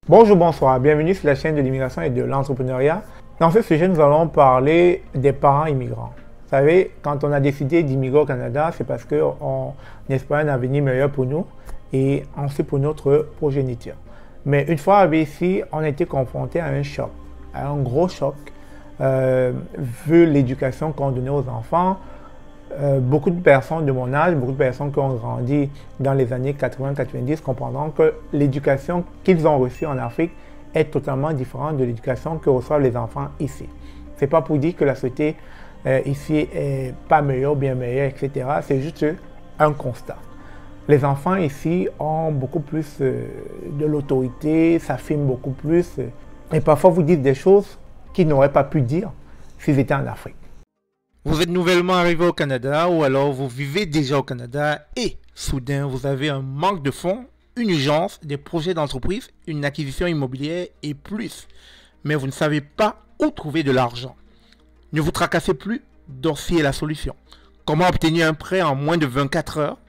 Bonjour, bonsoir, bienvenue sur la chaîne de l'immigration et de l'entrepreneuriat. Dans ce sujet, nous allons parler des parents immigrants. Vous savez, quand on a décidé d'immigrer au Canada, c'est parce qu'on espère un avenir meilleur pour nous et ensuite pour notre progéniture. Mais une fois arrivé ici, on a été confronté à un choc, à un gros choc, vu l'éducation qu'on donnait aux enfants. Beaucoup de personnes de mon âge, beaucoup de personnes qui ont grandi dans les années 80-90 comprendront que l'éducation qu'ils ont reçue en Afrique est totalement différente de l'éducation que reçoivent les enfants ici. Ce n'est pas pour dire que la société ici est pas meilleure ou bien meilleure, etc. C'est juste un constat. Les enfants ici ont beaucoup plus de l'autorité, s'affirment beaucoup plus et parfois vous disent des choses qu'ils n'auraient pas pu dire s'ils étaient en Afrique. Vous êtes nouvellement arrivé au Canada ou alors vous vivez déjà au Canada et soudain vous avez un manque de fonds, une urgence, des projets d'entreprise, une acquisition immobilière et plus. Mais vous ne savez pas où trouver de l'argent. Ne vous tracassez plus, Dossier est la solution. Comment obtenir un prêt en moins de 24 heures?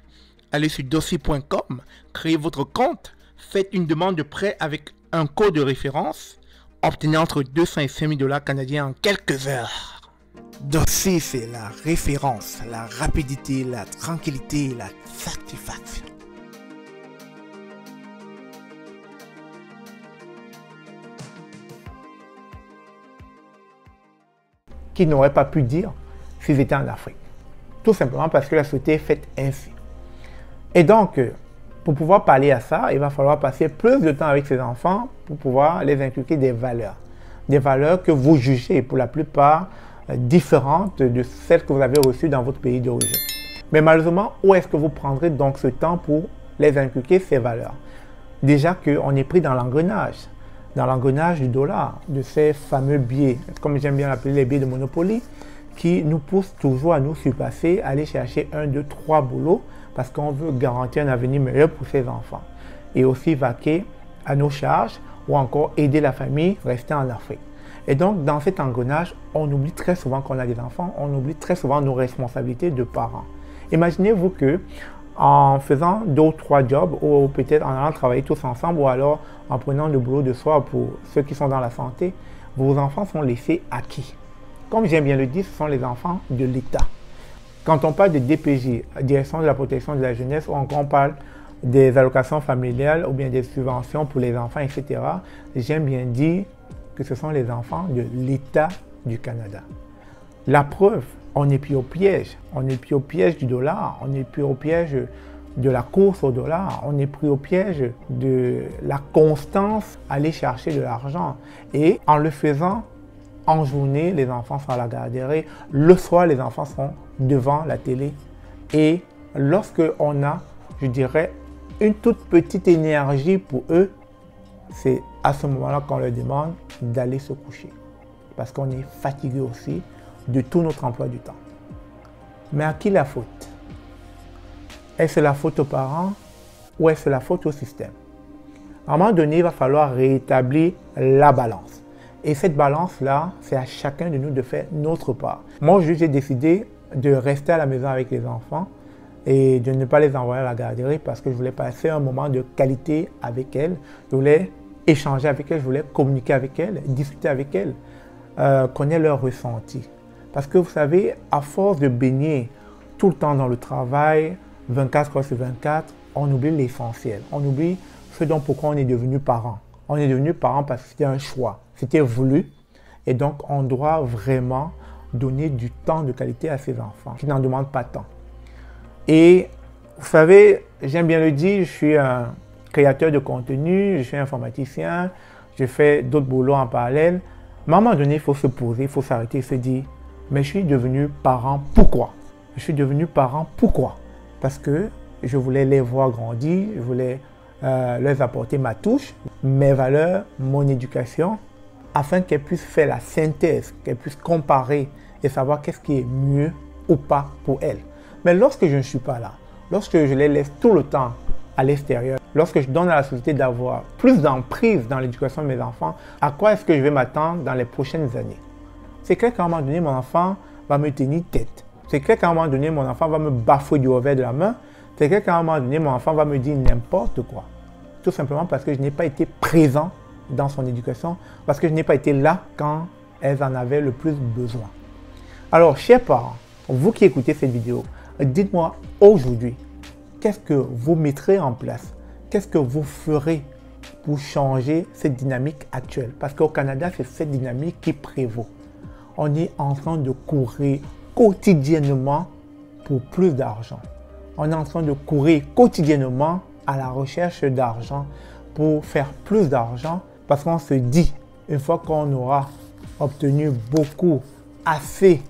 Allez sur dossier.com, créez votre compte, faites une demande de prêt avec un code de référence, obtenez entre 200 et 5 000 $ canadiens en quelques heures. Dossier, c'est la référence, la rapidité, la tranquillité, la satisfaction. Qu'ils n'auraient pas pu dire s'ils étaient en Afrique. Tout simplement parce que la société est faite ainsi. Et donc, pour pouvoir parler à ça, il va falloir passer plus de temps avec ces enfants pour pouvoir les inculquer des valeurs. Des valeurs que vous jugez pour la plupart différentes de celles que vous avez reçues dans votre pays d'origine. Mais malheureusement, où est-ce que vous prendrez donc ce temps pour les inculquer ces valeurs? Déjà qu'on est pris dans l'engrenage du dollar, de ces fameux biais, comme j'aime bien l'appeler les biais de Monopoly, qui nous poussent toujours à nous surpasser, à aller chercher 1, 2, 3 boulots parce qu'on veut garantir un avenir meilleur pour ses enfants. Et aussi vaquer à nos charges ou encore aider la famille à rester en Afrique. Et donc, dans cet engrenage, on oublie très souvent qu'on a des enfants, on oublie très souvent nos responsabilités de parents. Imaginez-vous que en faisant 2 ou 3 jobs, ou peut-être en allant travailler tous ensemble, ou alors en prenant le boulot de soir pour ceux qui sont dans la santé, vos enfants sont laissés à qui? Comme j'aime bien le dire, ce sont les enfants de l'État. Quand on parle de DPJ, Direction de la protection de la jeunesse, ou encore on parle des allocations familiales, ou bien des subventions pour les enfants, etc., j'aime bien dire que ce sont les enfants de l'État du Canada. La preuve, on est pris au piège. On est pris au piège du dollar, on est pris au piège de la course au dollar, on est pris au piège de la constance à aller chercher de l'argent. Et en le faisant, en journée, les enfants sont à la garderie. Le soir, les enfants sont devant la télé. Et lorsque on a, je dirais, une toute petite énergie pour eux, c'est à ce moment-là qu'on leur demande d'aller se coucher. Parce qu'on est fatigué aussi de tout notre emploi du temps. Mais à qui la faute? Est-ce la faute aux parents ou est-ce la faute au système? À un moment donné, il va falloir rétablir la balance. Et cette balance-là, c'est à chacun de nous de faire notre part. Moi, j'ai décidé de rester à la maison avec les enfants et de ne pas les envoyer à la garderie parce que je voulais passer un moment de qualité avec elles. Je voulais échanger avec elles, je voulais communiquer avec elles, discuter avec elles, connaître leurs ressentis. Parce que vous savez, à force de baigner tout le temps dans le travail, 24 heures sur 24, on oublie l'essentiel. On oublie ce dont pourquoi on est devenu parent. On est devenu parent parce que c'était un choix, c'était voulu. Et donc, on doit vraiment donner du temps de qualité à ses enfants qui n'en demandent pas tant. Et vous savez, j'aime bien le dire, je suis un créateur de contenu, je suis informaticien, je fais d'autres boulots en parallèle. Mais à un moment donné, il faut se poser, il faut s'arrêter et se dire, mais je suis devenu parent, pourquoi? Je suis devenu parent, pourquoi? Parce que je voulais les voir grandir, je voulais leur apporter ma touche, mes valeurs, mon éducation, afin qu'elles puissent faire la synthèse, qu'elles puissent comparer et savoir qu'est-ce qui est mieux ou pas pour elles. Mais lorsque je ne suis pas là, lorsque je les laisse tout le temps à l'extérieur, lorsque je donne à la société d'avoir plus d'emprise dans l'éducation de mes enfants, à quoi est-ce que je vais m'attendre dans les prochaines années? C'est clair qu'à un moment donné, mon enfant va me tenir tête. C'est clair qu'à un moment donné, mon enfant va me bafouer du revers de la main. C'est clair qu'à un moment donné, mon enfant va me dire n'importe quoi. Tout simplement parce que je n'ai pas été présent dans son éducation parce que je n'ai pas été là quand elles en avaient le plus besoin. Alors, chers parents, vous qui écoutez cette vidéo, dites-moi aujourd'hui, qu'est-ce que vous mettrez en place? Qu'est-ce que vous ferez pour changer cette dynamique actuelle? Parce qu'au Canada, c'est cette dynamique qui prévaut. On est en train de courir quotidiennement pour plus d'argent. On est en train de courir quotidiennement à la recherche d'argent pour faire plus d'argent parce qu'on se dit, une fois qu'on aura obtenu beaucoup, assez,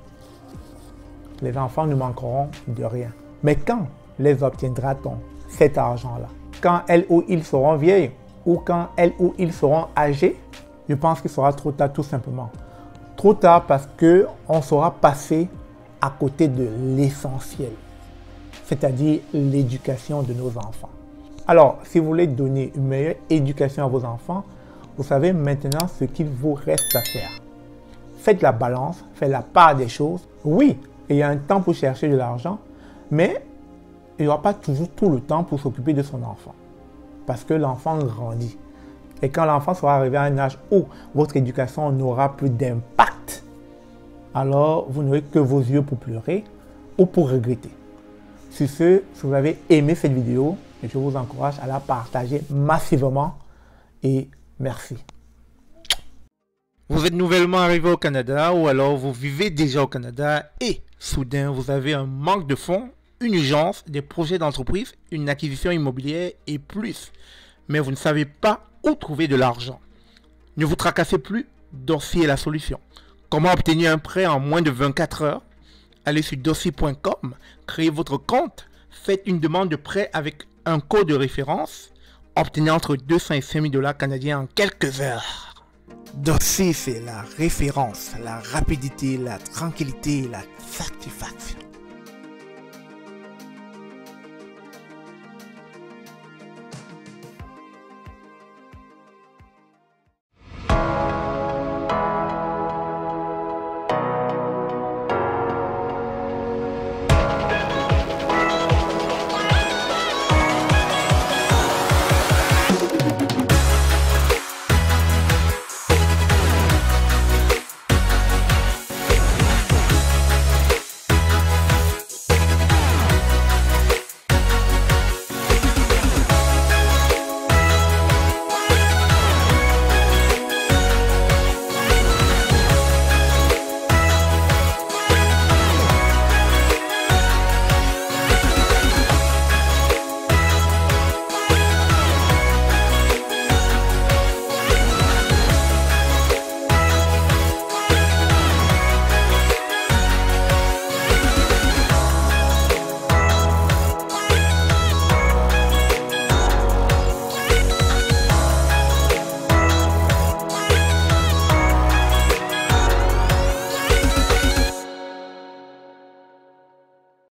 les enfants ne manqueront de rien. Mais quand les obtiendra-t-on, cet argent-là? Quand elles ou ils seront vieilles ou quand elles ou ils seront âgés? Je pense qu'il sera trop tard tout simplement. Trop tard parce qu'on sera passé à côté de l'essentiel, c'est-à-dire l'éducation de nos enfants. Alors, si vous voulez donner une meilleure éducation à vos enfants, vous savez maintenant ce qu'il vous reste à faire. Faites la balance, faites la part des choses. Oui, il y a un temps pour chercher de l'argent, mais il n'y aura pas toujours tout le temps pour s'occuper de son enfant. Parce que l'enfant grandit. Et quand l'enfant sera arrivé à un âge où votre éducation n'aura plus d'impact, alors vous n'aurez que vos yeux pour pleurer ou pour regretter. Sur ce, si vous avez aimé cette vidéo, je vous encourage à la partager massivement et merci. Vous êtes nouvellement arrivé au Canada ou alors vous vivez déjà au Canada et soudain vous avez un manque de fonds, une urgence, des projets d'entreprise, une acquisition immobilière et plus. Mais vous ne savez pas où trouver de l'argent. Ne vous tracassez plus, Dossier est la solution. Comment obtenir un prêt en moins de 24 heures? Allez sur dossier.com, créez votre compte, faites une demande de prêt avec un code de référence, obtenez entre 200 et 5 000 $ canadiens en quelques heures. Dossier, c'est la référence, la rapidité, la tranquillité, la satisfaction.